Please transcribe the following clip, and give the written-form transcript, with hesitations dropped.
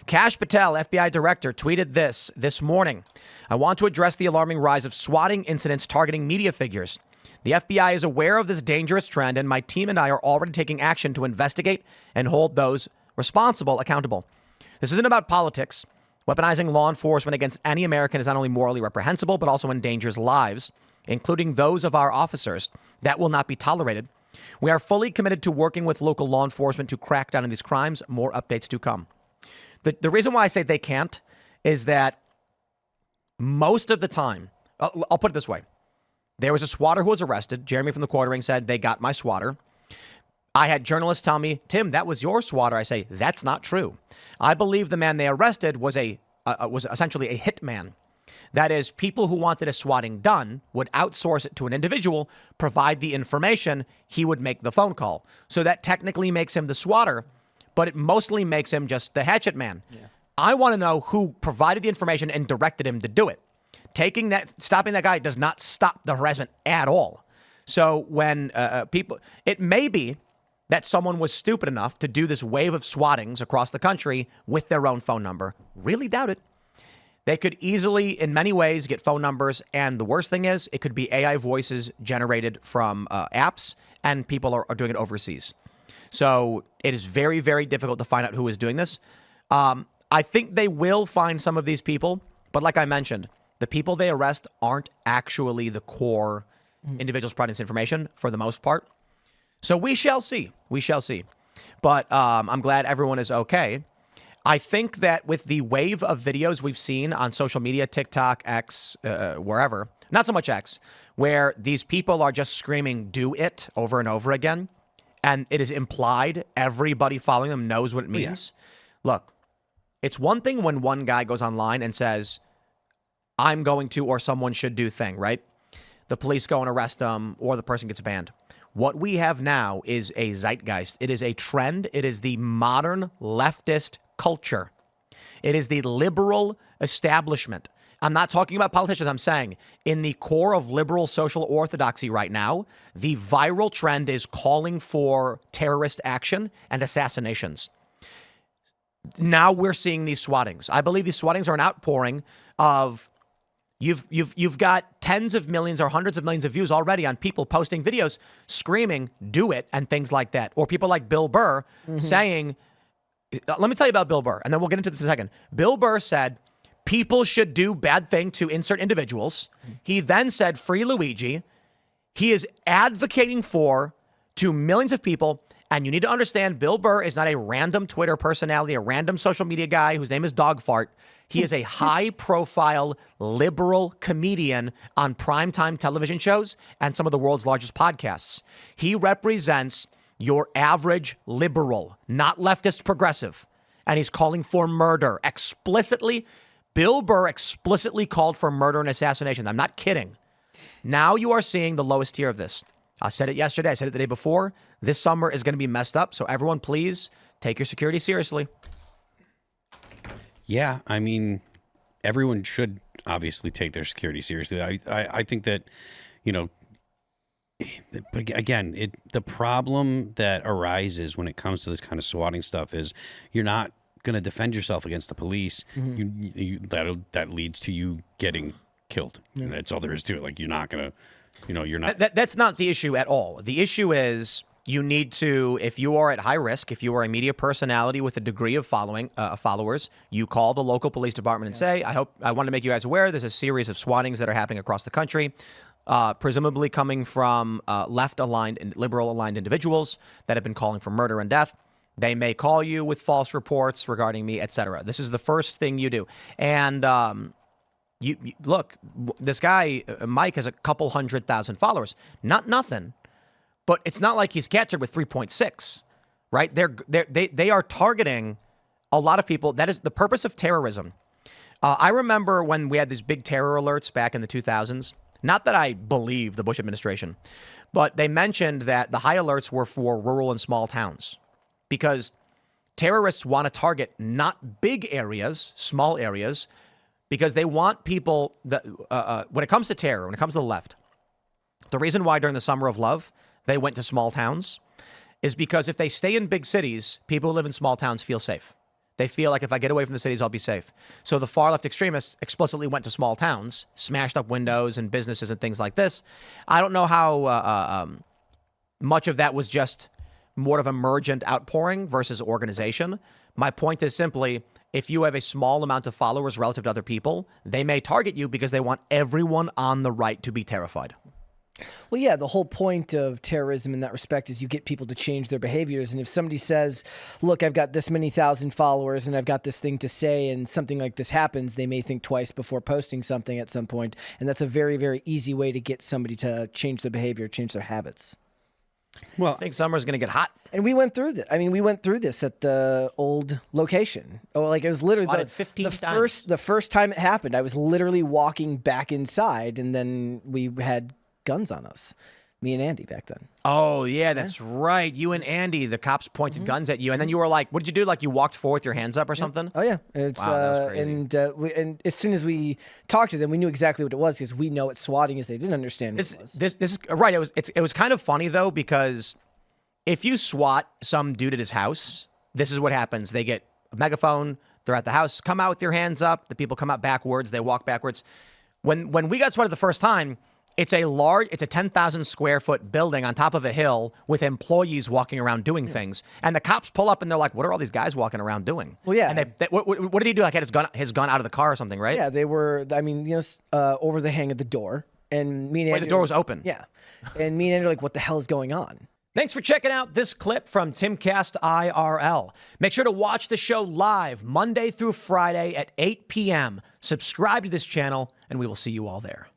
Kash Patel, FBI director, tweeted this morning. I want to address the alarming rise of swatting incidents targeting media figures. The FBI is aware of this dangerous trend, and my team and I are already taking action to investigate and hold those responsible accountable. This isn't about politics. Weaponizing law enforcement against any American is not only morally reprehensible, but also endangers lives, including those of our officers. That will not be tolerated. We are fully committed to working with local law enforcement to crack down on these crimes. More updates to come. The reason why I say they can't is that most of the time, I'll put it this way. There was a swatter who was arrested. Jeremy from the Quartering said, they got my swatter. I had journalists tell me, Tim, that was your swatter. I say, that's not true. I believe the man they arrested was essentially a hitman. That is, people who wanted a swatting done would outsource it to an individual, provide the information, he would make the phone call. So that technically makes him the swatter, but it mostly makes him just the hatchet man. Yeah. I want to know who provided the information and directed him to do it. Stopping that guy does not stop the harassment at all. So when it may be that someone was stupid enough to do this wave of swattings across the country with their own phone number. Really doubt it. They could easily, in many ways, get phone numbers. And the worst thing is, it could be AI voices generated from apps, and people are doing it overseas. So it is very, very difficult to find out who is doing this. I think they will find some of these people. But like I mentioned, the people they arrest aren't actually the core individuals providing this information for the most part. So we shall see. We shall see. But I'm glad everyone is okay. I think that with the wave of videos we've seen on social media, TikTok, X, wherever, not so much X, where these people are just screaming, do it over and over again. And it is implied everybody following them knows what it means. Yeah. Look, it's one thing when one guy goes online and says, I'm going to, or someone should do thing, right? The police go and arrest them, or the person gets banned. What we have now is a zeitgeist. It is a trend. It is the modern leftist culture. It is the liberal establishment. I'm not talking about politicians. I'm saying in the core of liberal social orthodoxy right now, the viral trend is calling for terrorist action and assassinations. Now we're seeing these swattings. I believe these swattings are an outpouring of You've got tens of millions or hundreds of millions of views already on people posting videos screaming, do it, and things like that. Or people like Bill Burr saying, let me tell you about Bill Burr, and then we'll get into this in a second. Bill Burr said people should do bad thing to insert individuals. He then said, free Luigi. He is advocating for to millions of people. And you need to understand, Bill Burr is not a random Twitter personality, a random social media guy whose name is Dogfart. He is a high-profile liberal comedian on primetime television shows and some of the world's largest podcasts. He represents your average liberal, not leftist progressive. And he's calling for murder explicitly. Bill Burr explicitly called for murder and assassination. I'm not kidding. Now you are seeing the lowest tier of this. I said it yesterday. I said it the day before. This summer is going to be messed up. So everyone, please take your security seriously. Yeah, I mean, everyone should obviously take their security seriously. I think that, but again, the problem that arises when it comes to this kind of swatting stuff is you're not going to defend yourself against the police. That leads to you getting killed. Yeah. And that's all there is to it. Like, you're not going to, you're not. That's not the issue at all. The issue is you need to, if you are at high risk, if you are a media personality with a degree of followers, you call the local police department and say, I want to make you guys aware there's a series of swattings that are happening across the country, presumably coming from left-aligned and liberal-aligned individuals that have been calling for murder and death. They may call you with false reports regarding me, etc. This is the first thing you do. And you look, this guy, Mike, has a couple 100,000 followers. Not nothing. But it's not like he's captured with 3.6, right? They are targeting a lot of people. That is the purpose of terrorism. I remember when we had these big terror alerts back in the 2000s. Not that I believe the Bush administration, but they mentioned that the high alerts were for rural and small towns because terrorists want to target not big areas, small areas, because they want people that when it comes to terror, when it comes to the left, the reason why during the Summer of Love they went to small towns is because if they stay in big cities, people who live in small towns feel safe. They feel like if I get away from the cities, I'll be safe. So the far left extremists explicitly went to small towns, smashed up windows and businesses and things like this. I don't know how much of that was just more of emergent outpouring versus organization. My point is simply, if you have a small amount of followers relative to other people, they may target you because they want everyone on the right to be terrified. Well, yeah, the whole point of terrorism in that respect is you get people to change their behaviors. And if somebody says, look, I've got this many thousand followers and I've got this thing to say and something like this happens, they may think twice before posting something at some point. And that's a very, very easy way to get somebody to change their behavior, change their habits. Well, I think summer's going to get hot. And we went through this. I mean, we went through this at the old location. Oh, like it was literally the first time it happened. I was literally walking back inside, and then we had guns on us. Me and Andy back then. Oh, yeah, that's right. You and Andy, the cops pointed guns at you. And then you were like, what did you do? Like you walked forward with your hands up or something? Oh, yeah. It's, wow, that was crazy. And as soon as we talked to them, we knew exactly what it was because we know what swatting is. They didn't understand what it was. This is right. It was kind of funny, though, because if you SWAT some dude at his house, this is what happens. They get a megaphone. They're at the house. Come out with your hands up. The people come out backwards. They walk backwards. When we got SWATted the first time, it's a 10,000 square foot building on top of a hill with employees walking around doing things. And the cops pull up and they're like, what are all these guys walking around doing? Well, yeah. And what did he do? Like, had his gun out of the car or something, right? Yeah, they were, I mean, over the hang of the door. And me and Andrew, the door was open. Yeah. And me and Andrew were like, what the hell is going on? Thanks for checking out this clip from Timcast IRL. Make sure to watch the show live Monday through Friday at 8 p.m. Subscribe to this channel, and we will see you all there.